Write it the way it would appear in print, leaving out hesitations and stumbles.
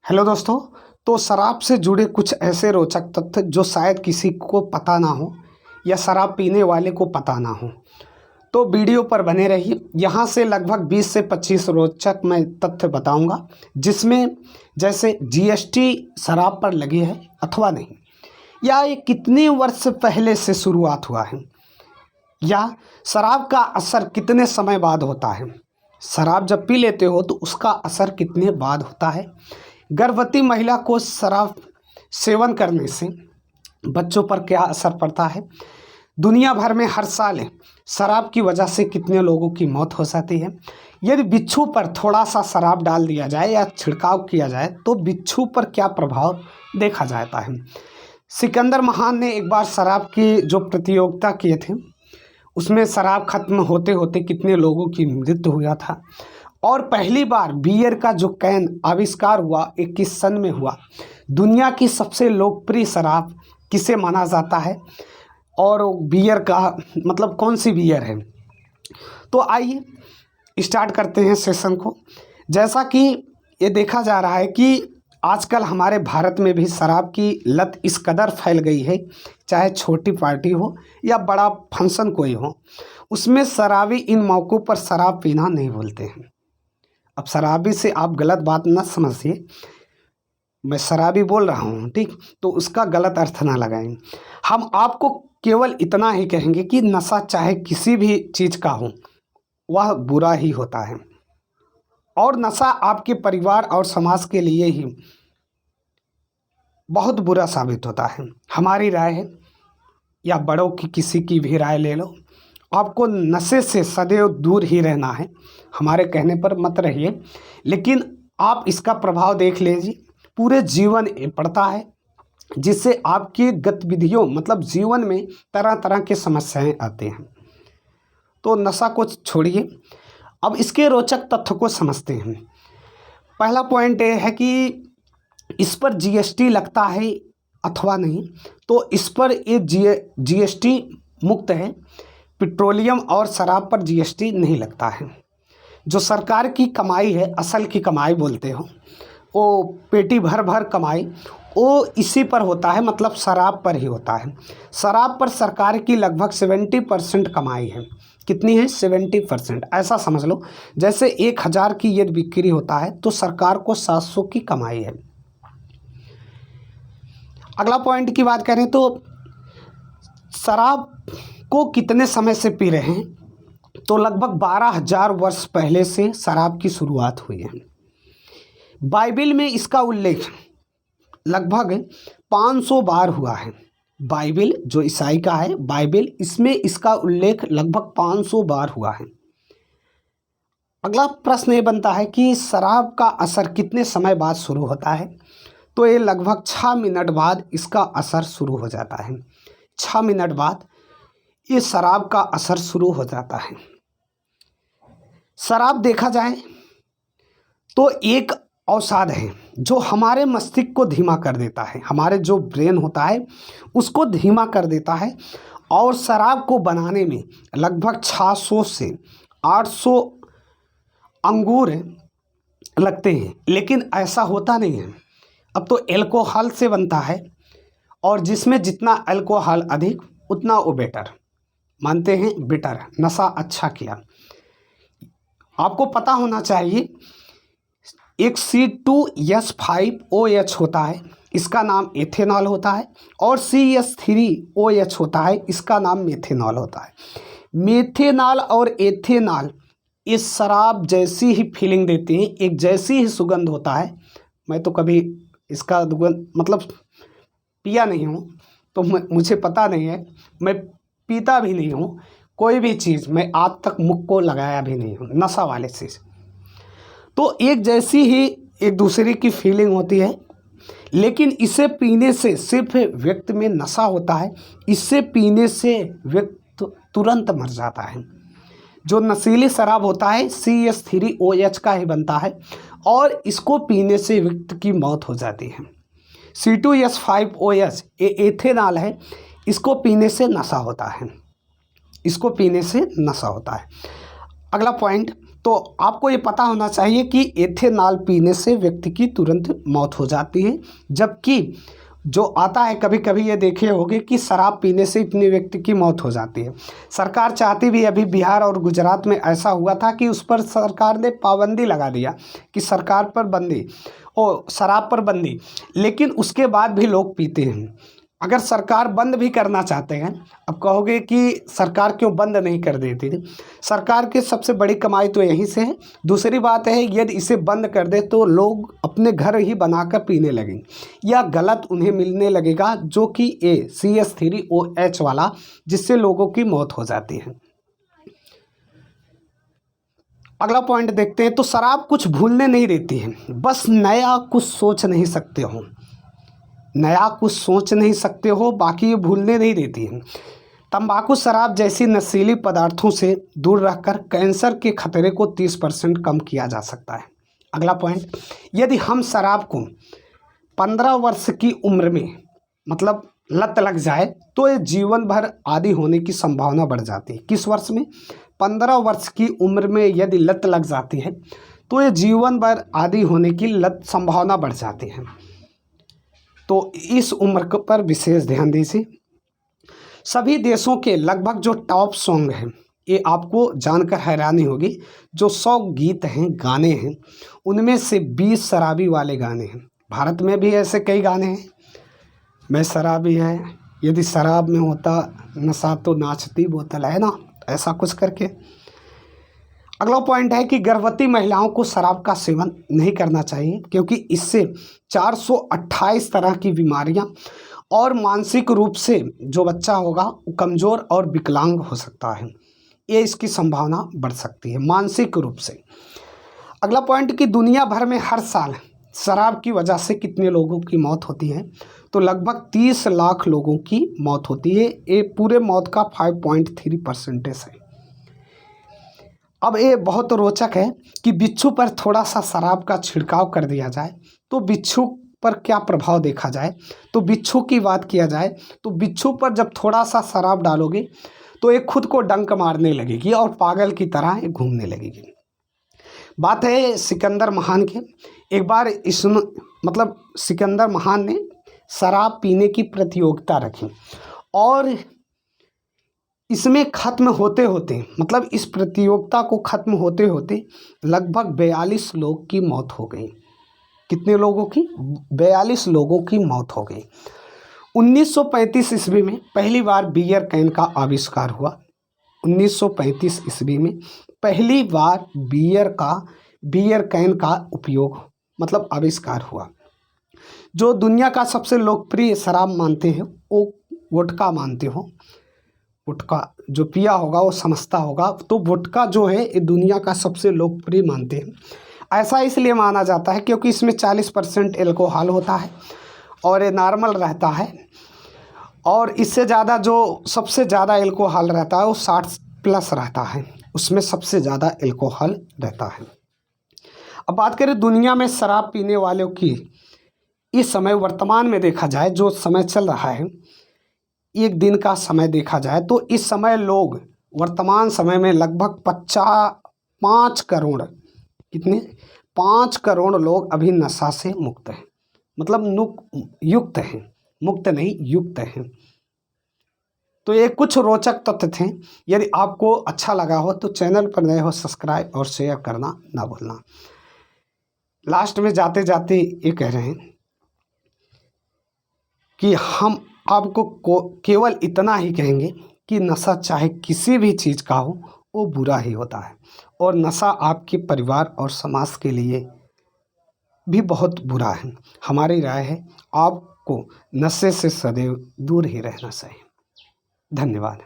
Hello दोस्तों। तो शराब से जुड़े कुछ ऐसे रोचक तथ्य जो शायद किसी को पता ना हो या शराब पीने वाले को पता ना हो, तो वीडियो पर बने रहिए। यहाँ से लगभग 20 से 25 रोचक मैं तथ्य बताऊंगा, जिसमें जैसे जीएसटी शराब पर लगी है अथवा नहीं, या ये कितने वर्ष पहले से शुरुआत हुआ है, या शराब का असर कितने समय बाद होता है, शराब जब पी लेते हो तो उसका असर कितने बाद होता है, गर्भवती महिला को शराब सेवन करने से बच्चों पर क्या असर पड़ता है, दुनिया भर में हर साल शराब की वजह से कितने लोगों की मौत हो जाती है, यदि बिच्छू पर थोड़ा सा शराब डाल दिया जाए या छिड़काव किया जाए तो बिच्छू पर क्या प्रभाव देखा जाता है। सिकंदर महान ने एक बार शराब की जो प्रतियोगिता किए थे उसमें शराब खत्म होते होते कितने लोगों की मृत्यु हुआ था। और पहली बार बियर का जो कैन आविष्कार हुआ 21 सन में हुआ। दुनिया की सबसे लोकप्रिय शराब किसे माना जाता है और बियर का मतलब कौन सी बियर है। तो आइए स्टार्ट करते हैं सेशन को। जैसा कि ये देखा जा रहा है कि आजकल हमारे भारत में भी शराब की लत इस कदर फैल गई है, चाहे छोटी पार्टी हो या बड़ा फंक्शन कोई हो, उसमें शराबी इन मौक़ों पर शराब पीना नहीं भूलते हैं। अब शराबी से आप गलत बात न समझिए, मैं शराबी बोल रहा हूँ ठीक, तो उसका गलत अर्थ ना लगाएं। हम आपको केवल इतना ही कहेंगे कि नशा चाहे किसी भी चीज़ का हो वह बुरा ही होता है, और नशा आपके परिवार और समाज के लिए ही बहुत बुरा साबित होता है। हमारी राय है, या बड़ों की किसी की भी राय ले लो, आपको नशे से सदैव दूर ही रहना है। हमारे कहने पर मत रहिए, लेकिन आप इसका प्रभाव देख लीजिए, पूरे जीवन पड़ता है, जिससे आपकी गतिविधियों मतलब जीवन में तरह तरह की समस्याएं आती हैं। तो नशा को छोड़िए, अब इसके रोचक तथ्य को समझते हैं। पहला पॉइंट ये है कि इस पर जीएसटी लगता है अथवा नहीं, तो इस पर ये जीएसटी मुक्त है। पेट्रोलियम और शराब पर जीएसटी नहीं लगता है। जो सरकार की कमाई है, असल की कमाई बोलते हो, वो पेटी भर भर कमाई वो इसी पर होता है, मतलब शराब पर ही होता है। शराब पर सरकार की लगभग 70% कमाई है। कितनी है? 70%। ऐसा समझ लो, जैसे 1000 की यदि बिक्री होता है तो सरकार को 700 की कमाई है। अगला पॉइंट की बात करें तो शराब को कितने समय से पी रहे हैं, तो लगभग 12,000 वर्ष पहले से शराब की शुरुआत हुई है। बाइबिल में इसका उल्लेख लगभग 500 बार हुआ है। बाइबिल जो ईसाई का है बाइबिल, इसमें इसका उल्लेख लगभग 500 बार हुआ है। अगला प्रश्न ये बनता है कि शराब का असर कितने समय बाद शुरू होता है, तो ये लगभग 6 मिनट बाद इसका असर शुरू हो जाता है। 6 मिनट बाद ये शराब का असर शुरू हो जाता है। शराब देखा जाए तो एक औषध है जो हमारे मस्तिष्क को धीमा कर देता है, हमारे जो ब्रेन होता है उसको धीमा कर देता है, और शराब को बनाने में लगभग 600 से 800 अंगूर लगते हैं। लेकिन ऐसा होता नहीं है, अब तो एल्कोहल से बनता है, और जिसमें जितना अल्कोहल अधिक उतना वो बेटर मानते हैं। बेटर नशा अच्छा किया। आपको पता होना चाहिए एक C2H5OH होता है, इसका नाम एथेनॉल होता है, और CH3OH होता है, इसका नाम मेथेनॉल होता है। मेथेनॉल और एथेनॉल इस शराब जैसी ही फीलिंग देती हैं, एक जैसी ही सुगंध होता है। मैं तो कभी इसका मतलब पिया नहीं हूँ, तो मुझे पता नहीं है, मैं पीता भी नहीं हूँ। कोई भी चीज़ मैं आज तक मुख को लगाया भी नहीं हूँ, नशा वाले चीज़। तो एक जैसी ही एक दूसरे की फीलिंग होती है, लेकिन इसे पीने से सिर्फ व्यक्ति में नशा होता है। इससे पीने से व्यक्ति तुरंत मर जाता है। जो नशीली शराब होता है CH3OH का ही बनता है, और इसको पीने से व्यक्ति की मौत हो जाती है। C2H5OH ये एथेनॉल है, इसको पीने से नशा होता है, इसको पीने से नशा होता है। अगला पॉइंट, तो आपको ये पता होना चाहिए कि एथेनॉल पीने से व्यक्ति की तुरंत मौत हो जाती है, जबकि जो आता है कभी कभी ये देखे होंगे कि शराब पीने से इतने व्यक्ति की मौत हो जाती है। सरकार चाहती भी, अभी बिहार और गुजरात में ऐसा हुआ था कि उस पर सरकार ने पाबंदी लगा दिया कि सरकार पर बंदी और शराब पर बंदी, लेकिन उसके बाद भी लोग पीते हैं। अगर सरकार बंद भी करना चाहते हैं, अब कहोगे कि सरकार क्यों बंद नहीं कर देती थी, सरकार की सबसे बड़ी कमाई तो यहीं से है। दूसरी बात है, यदि इसे बंद कर दे तो लोग अपने घर ही बनाकर पीने लगेंगे या गलत उन्हें मिलने लगेगा, जो कि CS3OH वाला, जिससे लोगों की मौत हो जाती है। अगला पॉइंट देखते हैं। तो शराब कुछ भूलने नहीं देती है, बस नया कुछ सोच नहीं सकते हो, नया कुछ सोच नहीं सकते हो, बाकी ये भूलने नहीं देती है। तंबाकू शराब जैसी नशीली पदार्थों से दूर रहकर कैंसर के खतरे को 30% कम किया जा सकता है। अगला पॉइंट, यदि हम शराब को 15 वर्ष की उम्र में मतलब लत लग जाए तो ये जीवन भर आदी होने की संभावना बढ़ जाती है। किस वर्ष में? 15 वर्ष की उम्र में यदि लत लग जाती है तो ये जीवन भर आदी होने की लत संभावना बढ़ जाती है। तो इस उम्र पर विशेष ध्यान दीजिए। सभी देशों के लगभग जो टॉप सॉन्ग हैं, ये आपको जानकर हैरानी होगी, जो 100 गीत हैं, गाने हैं, उनमें से 20 शराबी वाले गाने हैं। भारत में भी ऐसे कई गाने हैं, मैं शराबी है, यदि शराब में होता नशा तो नाचती बोतल, है ना, ऐसा कुछ करके। अगला पॉइंट है कि गर्भवती महिलाओं को शराब का सेवन नहीं करना चाहिए, क्योंकि इससे 428 तरह की बीमारियां और मानसिक रूप से जो बच्चा होगा वो कमज़ोर और विकलांग हो सकता है। ये इसकी संभावना बढ़ सकती है मानसिक रूप से। अगला पॉइंट कि दुनिया भर में हर साल शराब की वजह से कितने लोगों की मौत होती है? तो लगभग 30 लाख लोगों की मौत होती है। ये पूरे मौत का 5.3% है। अब ये बहुत रोचक है कि बिच्छू पर थोड़ा सा शराब का छिड़काव कर दिया जाए तो बिच्छू पर क्या प्रभाव देखा जाए। तो बिच्छू की बात किया जाए तो बिच्छू पर जब थोड़ा सा शराब डालोगे तो ये खुद को डंक मारने लगेगी और पागल की तरह ये घूमने लगेगी। बात है सिकंदर महान के। एक बार सिकंदर महान ने शराब पीने की प्रतियोगिता रखी और इसमें ख़त्म होते होते इस प्रतियोगिता को ख़त्म होते होते लगभग 42 लोग की मौत हो गई। कितने लोगों की? 42 लोगों की मौत हो गई। 1935 ईस्वी में पहली बार बियर कैन का आविष्कार हुआ। 1935 ईस्वी में पहली बार बियर कैन का उपयोग आविष्कार हुआ। जो दुनिया का सबसे लोकप्रिय शराब मानते हैं वो वोडका मानते हो। वोडका जो पिया होगा वो समझता होगा। तो वोडका जो है ये दुनिया का सबसे लोकप्रिय मानते हैं। ऐसा इसलिए माना जाता है क्योंकि इसमें 40% एल्कोहल होता है और ये नॉर्मल रहता है, और इससे ज़्यादा जो सबसे ज़्यादा एल्कोहल रहता है वो 60+ रहता है, उसमें सबसे ज़्यादा एल्कोहल रहता है। अब बात करें दुनिया में शराब पीने वालों की, इस समय वर्तमान में देखा जाए, जो समय चल रहा है, एक दिन का समय देखा जाए तो इस समय लोग वर्तमान समय में लगभग 5 करोड़, कितने? 5 करोड़ लोग अभी नशा से मुक्त हैं, युक्त हैं, मुक्त नहीं युक्त हैं। तो ये कुछ रोचक तथ्य थे। यदि आपको अच्छा लगा हो तो चैनल पर नए हो सब्सक्राइब और शेयर करना ना भूलना। लास्ट में जाते जाते ये कह रहे हैं कि हम आपको केवल इतना ही कहेंगे कि नशा चाहे किसी भी चीज़ का हो वो बुरा ही होता है, और नशा आपके परिवार और समाज के लिए भी बहुत बुरा है। हमारी राय है आपको नशे से सदैव दूर ही रहना चाहिए। धन्यवाद।